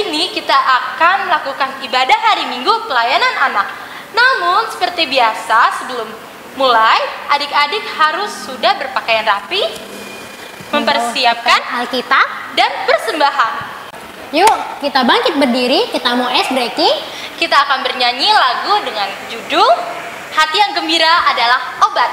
ini kita akan melakukan ibadah hari Minggu pelayanan anak. Namun seperti biasa sebelum mulai, adik-adik harus sudah berpakaian rapi, mempersiapkan Alkitab dan persembahan. Yuk, kita bangkit berdiri, kita mau ice breaking. Kita akan bernyanyi lagu dengan judul Hati yang Gembira Adalah Obat.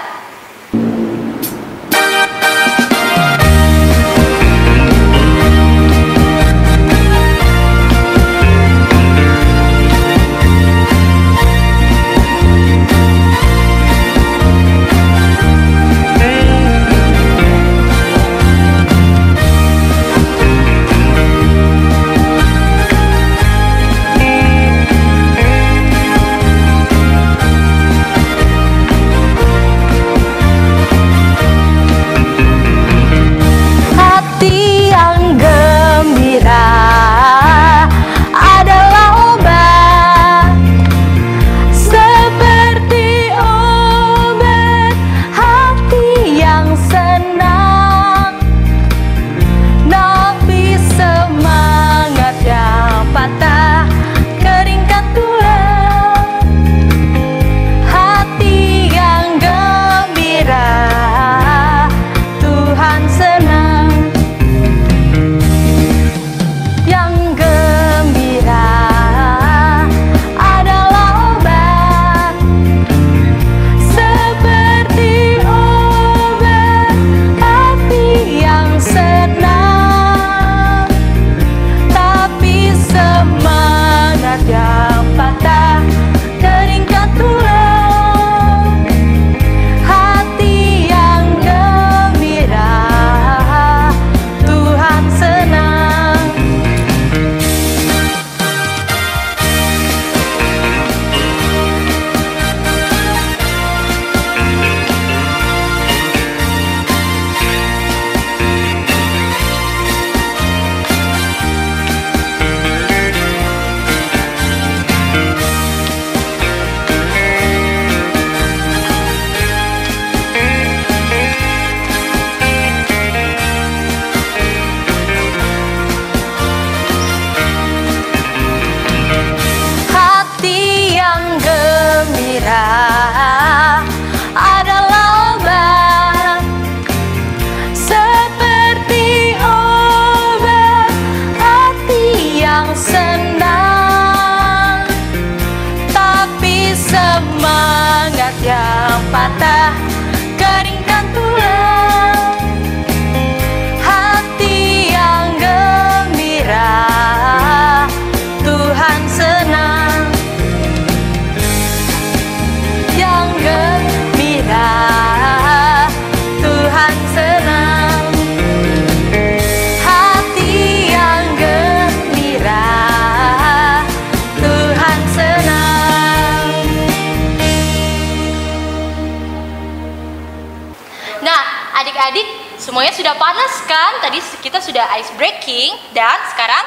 Semuanya sudah panas kan? Tadi kita sudah ice breaking dan sekarang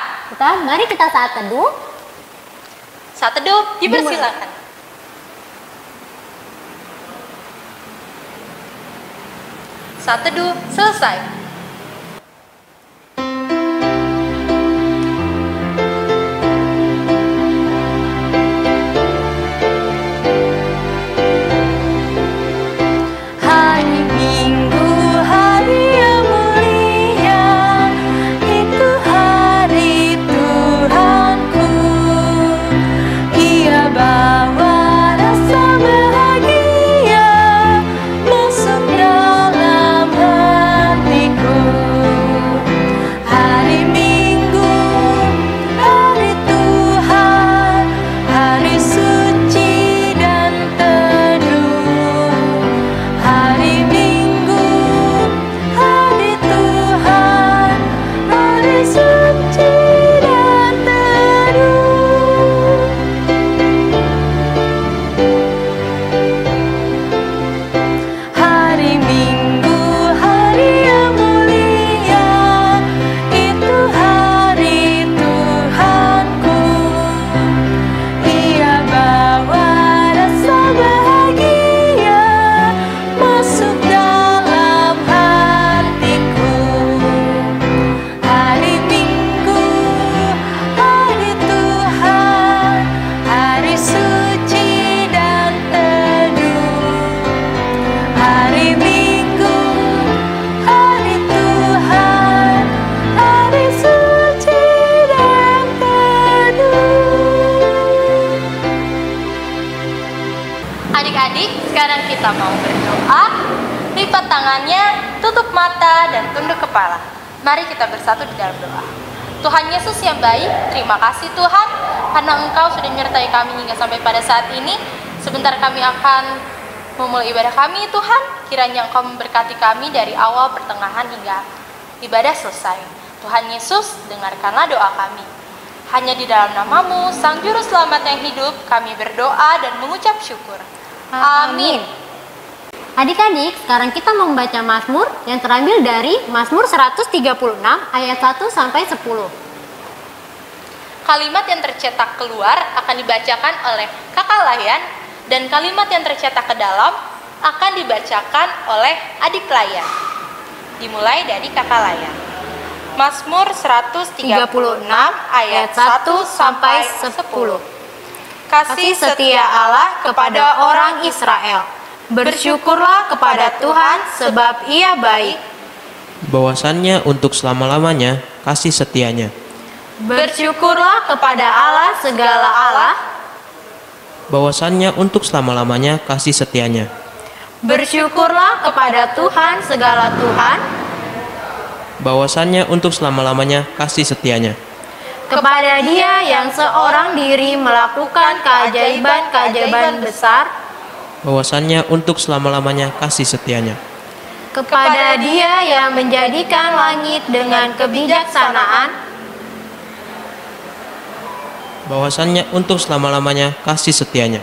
mari kita saat teduh. Saat teduh, dipersilakan. Saat teduh selesai. Masuk dalam hatiku. Adik-adik, sekarang kita mau berdoa. Lipat tangannya, tutup mata, dan tunduk kepala. Mari kita bersatu di dalam doa. Tuhan Yesus yang baik, terima kasih Tuhan, karena Engkau sudah menyertai kami hingga sampai pada saat ini. Sebentar kami akan memulai ibadah kami Tuhan. Kiranya Engkau memberkati kami dari awal, pertengahan, hingga ibadah selesai. Tuhan Yesus, dengarkanlah doa kami. Hanya di dalam nama-Mu, Sang Juru Selamat yang hidup, kami berdoa dan mengucap syukur. Amin. Adik-adik, sekarang kita mau membaca Mazmur yang terambil dari Mazmur 136 ayat 1 sampai 10. Kalimat yang tercetak keluar akan dibacakan oleh kakak layan, dan kalimat yang tercetak ke dalam akan dibacakan oleh adik layan. Dimulai dari kakak layan. Mazmur 136 ayat 1 sampai 10. Kasih setia Allah kepada orang Israel. Bersyukurlah kepada Tuhan sebab Ia baik. Bahwasannya untuk selama-lamanya kasih setianya. Bersyukurlah kepada Allah segala Allah. Bahwasannya untuk selama-lamanya kasih setianya. Bersyukurlah kepada Tuhan segala Tuhan. Bahwasannya untuk selama-lamanya kasih setianya. Kepada Dia yang seorang diri melakukan keajaiban-keajaiban besar. Bahwasannya untuk selama-lamanya kasih setianya. Kepada Dia yang menjadikan langit dengan kebijaksanaan. Bahwasannya untuk selama-lamanya kasih setianya.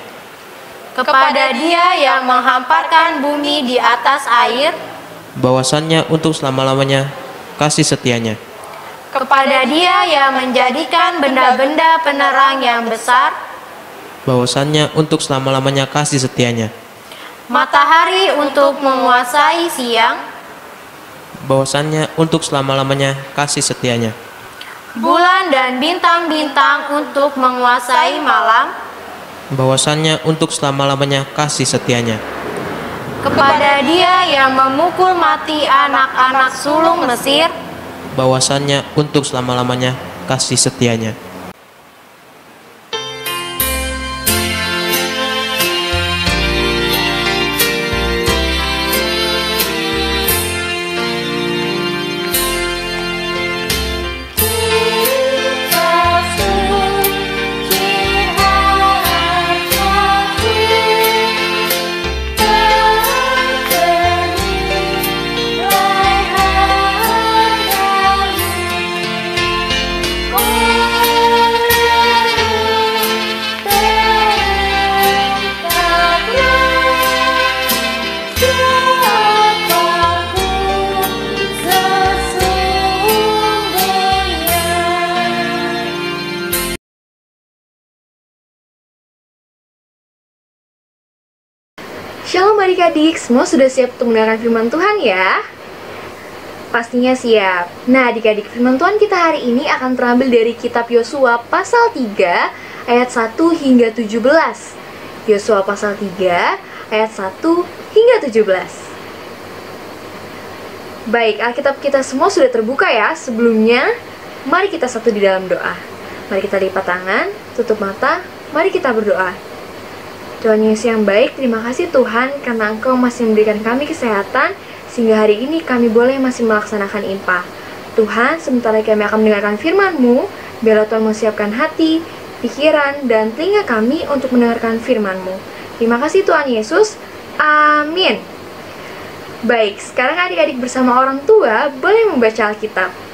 Kepada Dia yang menghamparkan bumi di atas air. Bahwasannya untuk selama-lamanya kasih setianya. Kepada Dia yang menjadikan benda-benda penerang yang besar. Bahwasannya untuk selama-lamanya kasih setianya. Matahari untuk menguasai siang. Bahwasannya untuk selama-lamanya kasih setianya. Bulan dan bintang-bintang untuk menguasai malam. Bahwasannya untuk selama-lamanya kasih setianya. Kepada Dia yang memukul mati anak-anak sulung Mesir. Bahwasannya untuk selama-lamanya kasih setianya. Shalom adik-adik, semua sudah siap untuk mendengarkan firman Tuhan ya? Pastinya siap. Nah adik-adik, firman Tuhan kita hari ini akan terambil dari kitab Yosua pasal 3 ayat 1 hingga 17. Yosua pasal 3 ayat 1 hingga 17. Baik, Alkitab kita semua sudah terbuka ya. Sebelumnya, mari kita satu di dalam doa. Mari kita lipat tangan, tutup mata, mari kita berdoa. Tuhan Yesus yang baik, terima kasih Tuhan karena Engkau masih memberikan kami kesehatan sehingga hari ini kami boleh masih melaksanakan IMPA. Tuhan, sebentar lagi kami akan mendengarkan firman-Mu, biarlah Tuhan menyiapkan hati, pikiran, dan telinga kami untuk mendengarkan firman-Mu. Terima kasih Tuhan Yesus, amin. Baik, sekarang adik-adik bersama orang tua boleh membaca Alkitab.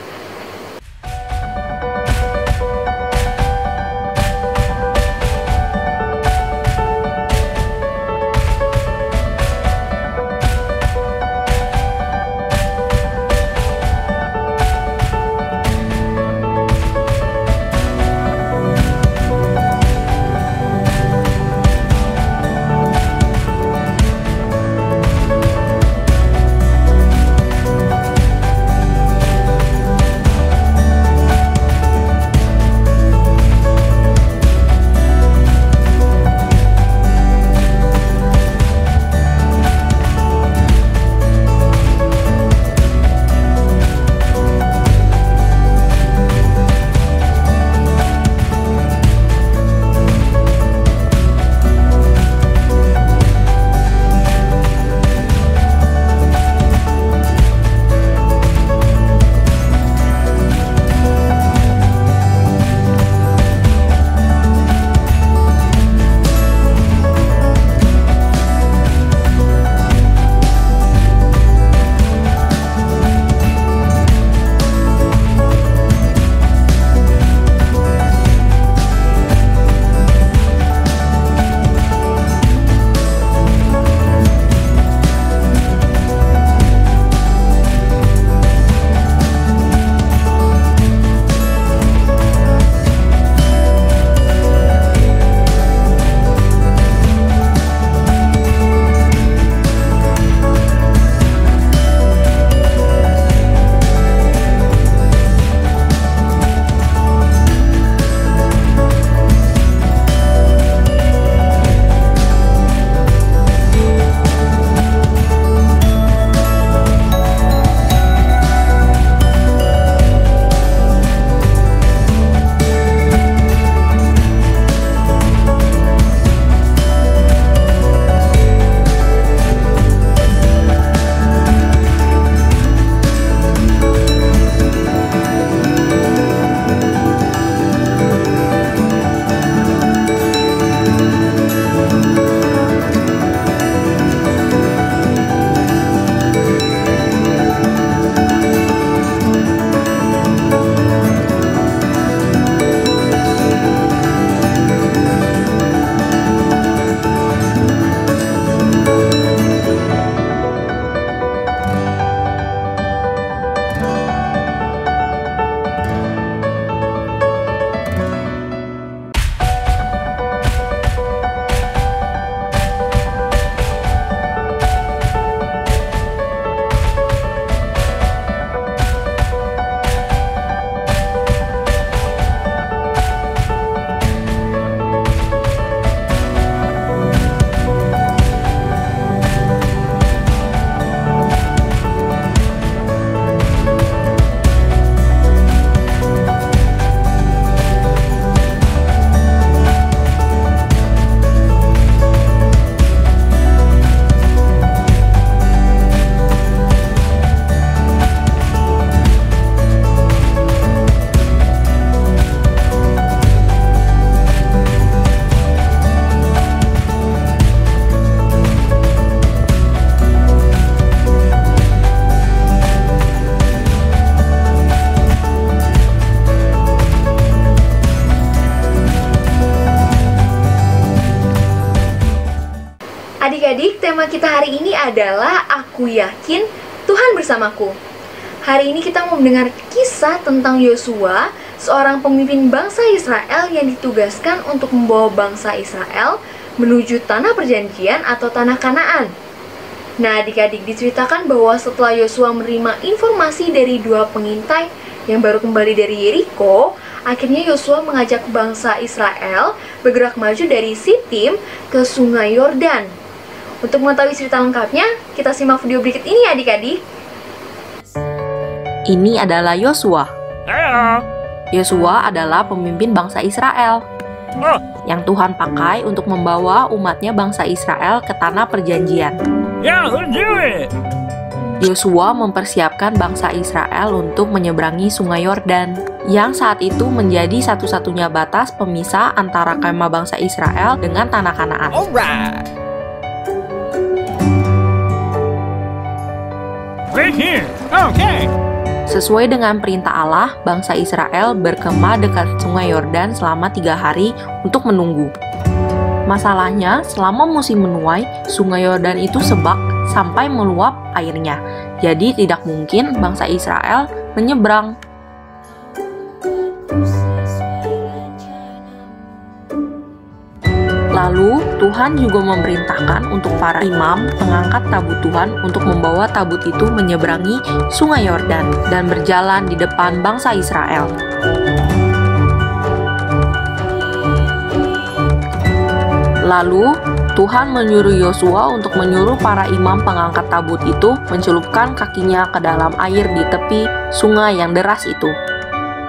Adik-adik, tema kita hari ini adalah Aku Yakin Tuhan Bersamaku. Hari ini kita mau mendengar kisah tentang Yosua, seorang pemimpin bangsa Israel yang ditugaskan untuk membawa bangsa Israel menuju tanah perjanjian atau tanah Kanaan. Nah, adik-adik, diceritakan bahwa setelah Yosua menerima informasi dari dua pengintai yang baru kembali dari Yeriko, akhirnya Yosua mengajak bangsa Israel bergerak maju dari Sitim ke Sungai Yordan. Untuk mengetahui cerita lengkapnya, kita simak video berikut ini adik-adik. Ini adalah Yosua. Yosua adalah pemimpin bangsa Israel yang Tuhan pakai untuk membawa umatnya bangsa Israel ke tanah perjanjian. Yosua mempersiapkan bangsa Israel untuk menyeberangi Sungai Yordan, yang saat itu menjadi satu-satunya batas pemisah antara kemah bangsa Israel dengan tanah Kanaan. Right here. Okay. Sesuai dengan perintah Allah, bangsa Israel berkemah dekat Sungai Yordan selama 3 hari untuk menunggu. Masalahnya, selama musim menuai, Sungai Yordan itu sebak sampai meluap airnya. Jadi tidak mungkin bangsa Israel menyeberang. Lalu, Tuhan juga memerintahkan untuk para imam mengangkat tabut Tuhan untuk membawa tabut itu menyeberangi Sungai Yordan dan berjalan di depan bangsa Israel. Lalu, Tuhan menyuruh Yosua untuk menyuruh para imam pengangkat tabut itu mencelupkan kakinya ke dalam air di tepi sungai yang deras itu.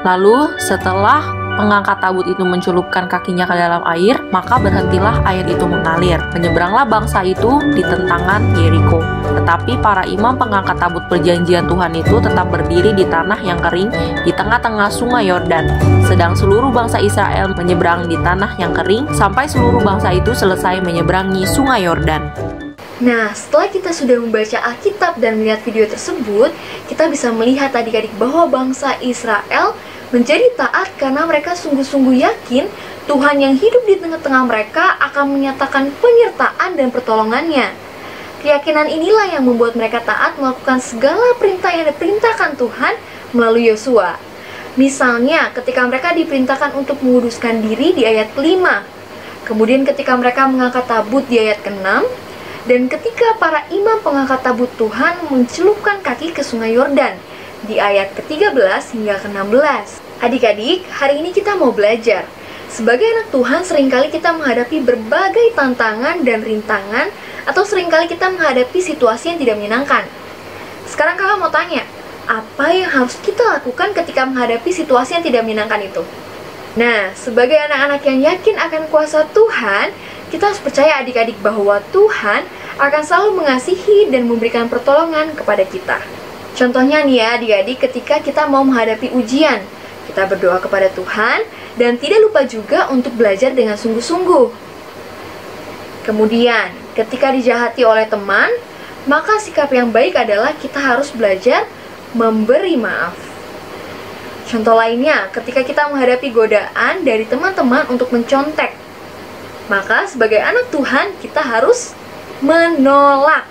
Lalu, setelah pengangkat tabut itu mencelupkan kakinya ke dalam air, maka berhentilah air itu mengalir. Menyeberanglah bangsa itu di tentangan Yeriko. Tetapi para imam pengangkat tabut perjanjian Tuhan itu tetap berdiri di tanah yang kering di tengah-tengah Sungai Yordan. Sedang seluruh bangsa Israel menyeberang di tanah yang kering sampai seluruh bangsa itu selesai menyeberangi Sungai Yordan. Nah, setelah kita sudah membaca Alkitab dan melihat video tersebut, kita bisa melihat adik-adik bahwa bangsa Israel menjadi taat karena mereka sungguh-sungguh yakin Tuhan yang hidup di tengah-tengah mereka akan menyatakan penyertaan dan pertolongannya. Keyakinan inilah yang membuat mereka taat melakukan segala perintah yang diperintahkan Tuhan melalui Yosua. Misalnya, ketika mereka diperintahkan untuk menguduskan diri di ayat ke-5, kemudian ketika mereka mengangkat tabut di ayat ke-6, dan ketika para imam pengangkat tabut Tuhan mencelupkan kaki ke Sungai Yordan di ayat ke-13 hingga ke-16. Adik-adik, hari ini kita mau belajar. Sebagai anak Tuhan, seringkali kita menghadapi berbagai tantangan dan rintangan, atau seringkali kita menghadapi situasi yang tidak menyenangkan. Sekarang kakak mau tanya, apa yang harus kita lakukan ketika menghadapi situasi yang tidak menyenangkan itu? Nah, sebagai anak-anak yang yakin akan kuasa Tuhan, kita harus percaya adik-adik bahwa Tuhan akan selalu mengasihi dan memberikan pertolongan kepada kita. Contohnya nih ya adik-adik, ketika kita mau menghadapi ujian, kita berdoa kepada Tuhan dan tidak lupa juga untuk belajar dengan sungguh-sungguh. Kemudian, ketika dijahati oleh teman, maka sikap yang baik adalah kita harus belajar memberi maaf. Contoh lainnya, ketika kita menghadapi godaan dari teman-teman untuk mencontek, maka sebagai anak Tuhan kita harus menolak.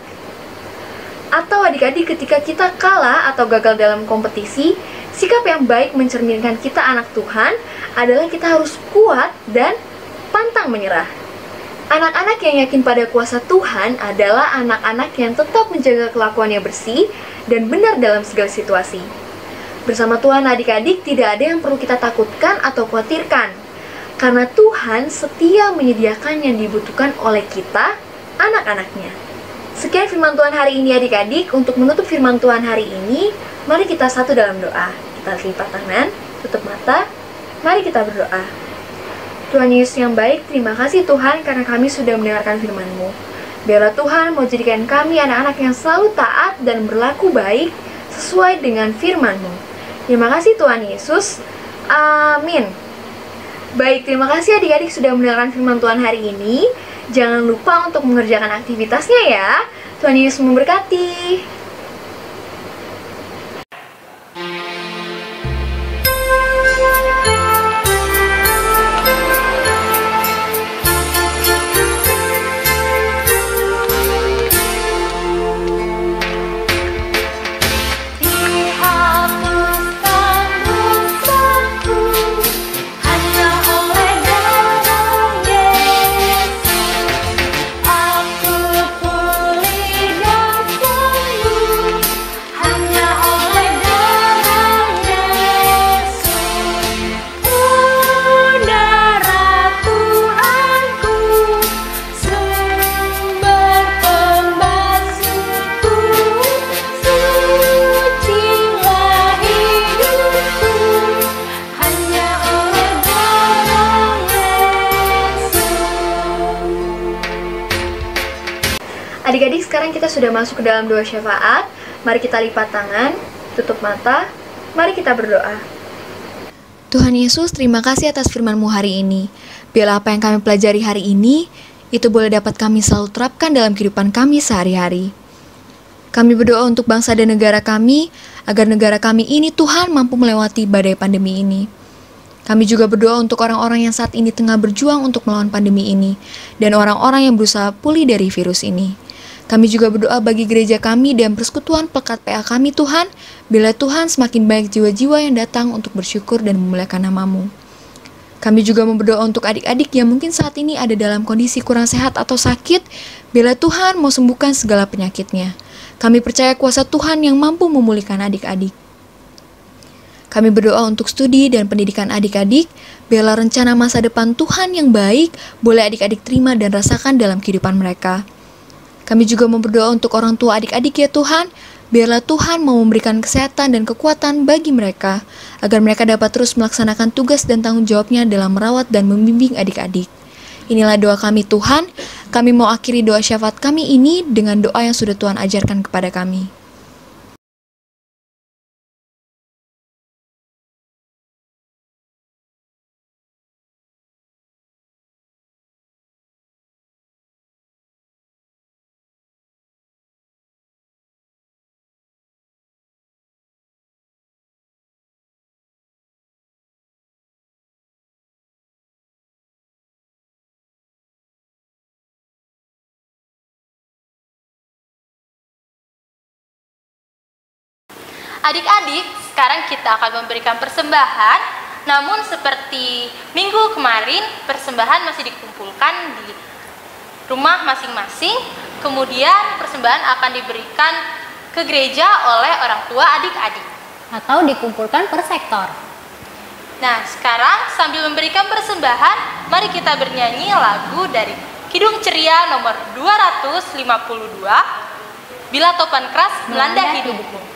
Atau adik-adik, ketika kita kalah atau gagal dalam kompetisi, sikap yang baik mencerminkan kita anak Tuhan adalah kita harus kuat dan pantang menyerah. Anak-anak yang yakin pada kuasa Tuhan adalah anak-anak yang tetap menjaga kelakuannya bersih dan benar dalam segala situasi. Bersama Tuhan adik-adik tidak ada yang perlu kita takutkan atau khawatirkan, karena Tuhan setia menyediakan yang dibutuhkan oleh kita, anak-anaknya. Sekian firman Tuhan hari ini adik-adik. Untuk menutup firman Tuhan hari ini, mari kita satu dalam doa. Kita lipat tangan, tutup mata, mari kita berdoa. Tuhan Yesus yang baik, terima kasih Tuhan karena kami sudah mendengarkan firman-Mu. Biarlah Tuhan mau jadikan kami anak-anak yang selalu taat dan berlaku baik sesuai dengan firman-Mu. Terima kasih Tuhan Yesus. Amin. Baik, terima kasih adik-adik sudah mendengarkan firman Tuhan hari ini. Jangan lupa untuk mengerjakan aktivitasnya ya. Tuhan Yesus memberkati. Adik-adik, sekarang kita sudah masuk ke dalam doa syafaat. Mari kita lipat tangan, tutup mata, mari kita berdoa. Tuhan Yesus, terima kasih atas firman-Mu hari ini. Biarlah apa yang kami pelajari hari ini, itu boleh dapat kami selalu terapkan dalam kehidupan kami sehari-hari. Kami berdoa untuk bangsa dan negara kami, agar negara kami ini Tuhan mampu melewati badai pandemi ini. Kami juga berdoa untuk orang-orang yang saat ini tengah berjuang untuk melawan pandemi ini, dan orang-orang yang berusaha pulih dari virus ini. Kami juga berdoa bagi gereja kami dan persekutuan pekat PA kami Tuhan, bila Tuhan semakin banyak jiwa-jiwa yang datang untuk bersyukur dan memuliakan nama-Mu. Kami juga berdoa untuk adik-adik yang mungkin saat ini ada dalam kondisi kurang sehat atau sakit, bila Tuhan mau sembuhkan segala penyakitnya. Kami percaya kuasa Tuhan yang mampu memulihkan adik-adik. Kami berdoa untuk studi dan pendidikan adik-adik, biarlah rencana masa depan Tuhan yang baik boleh adik-adik terima dan rasakan dalam kehidupan mereka. Kami juga berdoa untuk orang tua adik-adik ya Tuhan, biarlah Tuhan mau memberikan kesehatan dan kekuatan bagi mereka, agar mereka dapat terus melaksanakan tugas dan tanggung jawabnya dalam merawat dan membimbing adik-adik. Inilah doa kami Tuhan, kami mau akhiri doa syafaat kami ini dengan doa yang sudah Tuhan ajarkan kepada kami. Adik-adik, sekarang kita akan memberikan persembahan, namun seperti minggu kemarin, persembahan masih dikumpulkan di rumah masing-masing, kemudian persembahan akan diberikan ke gereja oleh orang tua adik-adik. Atau dikumpulkan per sektor. Nah, sekarang sambil memberikan persembahan, mari kita bernyanyi lagu dari Kidung Ceria nomor 252, Bila Topan Keras Melanda Hidupku.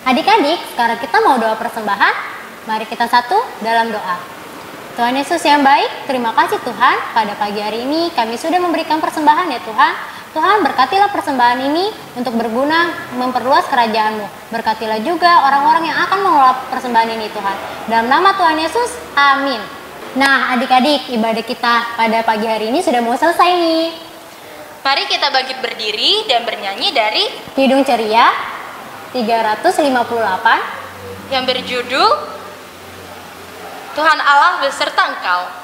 Adik-adik, sekarang kita mau doa persembahan. Mari kita satu dalam doa. Tuhan Yesus yang baik, terima kasih Tuhan. Pada pagi hari ini kami sudah memberikan persembahan ya Tuhan. Tuhan, berkatilah persembahan ini untuk berguna memperluas kerajaan-Mu. Berkatilah juga orang-orang yang akan mengelola persembahan ini Tuhan. Dalam nama Tuhan Yesus, amin. Nah adik-adik, ibadah kita pada pagi hari ini sudah mau selesai nih. Mari kita bangkit berdiri dan bernyanyi dari Kidung Ceria 358 yang berjudul Tuhan Allah beserta Engkau. Tuhan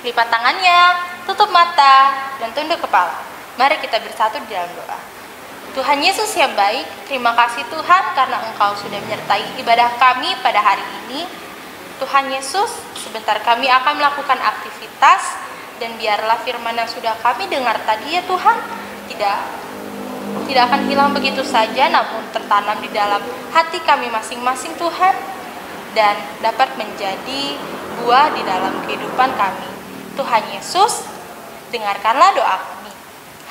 lipat tangannya, tutup mata, dan tunduk kepala. Mari kita bersatu di dalam doa. Tuhan Yesus yang baik, terima kasih Tuhan karena Engkau sudah menyertai ibadah kami pada hari ini. Tuhan Yesus, sebentar kami akan melakukan aktivitas, dan biarlah firman yang sudah kami dengar tadi ya Tuhan, tidak akan hilang begitu saja, namun tertanam di dalam hati kami masing-masing Tuhan, dan dapat menjadi buah di dalam kehidupan kami. Tuhan Yesus, dengarkanlah doa kami.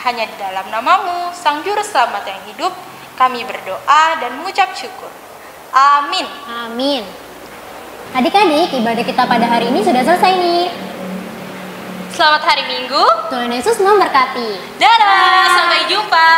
Hanya di dalam nama-Mu, Sang Juru Selamat yang hidup, kami berdoa dan mengucap syukur. Amin. Amin. Adik-adik, ibadah kita pada hari ini sudah selesai nih. Selamat hari Minggu. Tuhan Yesus memberkati. Dadah, sampai jumpa.